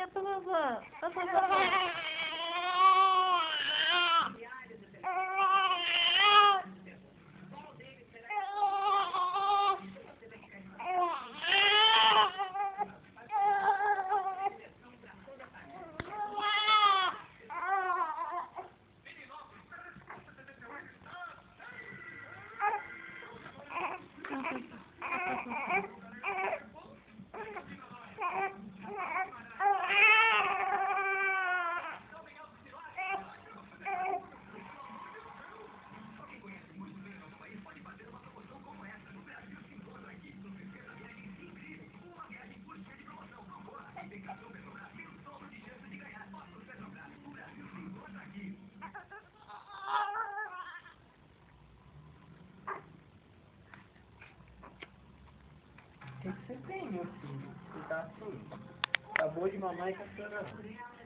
eu tô babando. Eu tô babando. O que você tem, meu filho? Você tá assim? Acabou de mamar e tá chorando.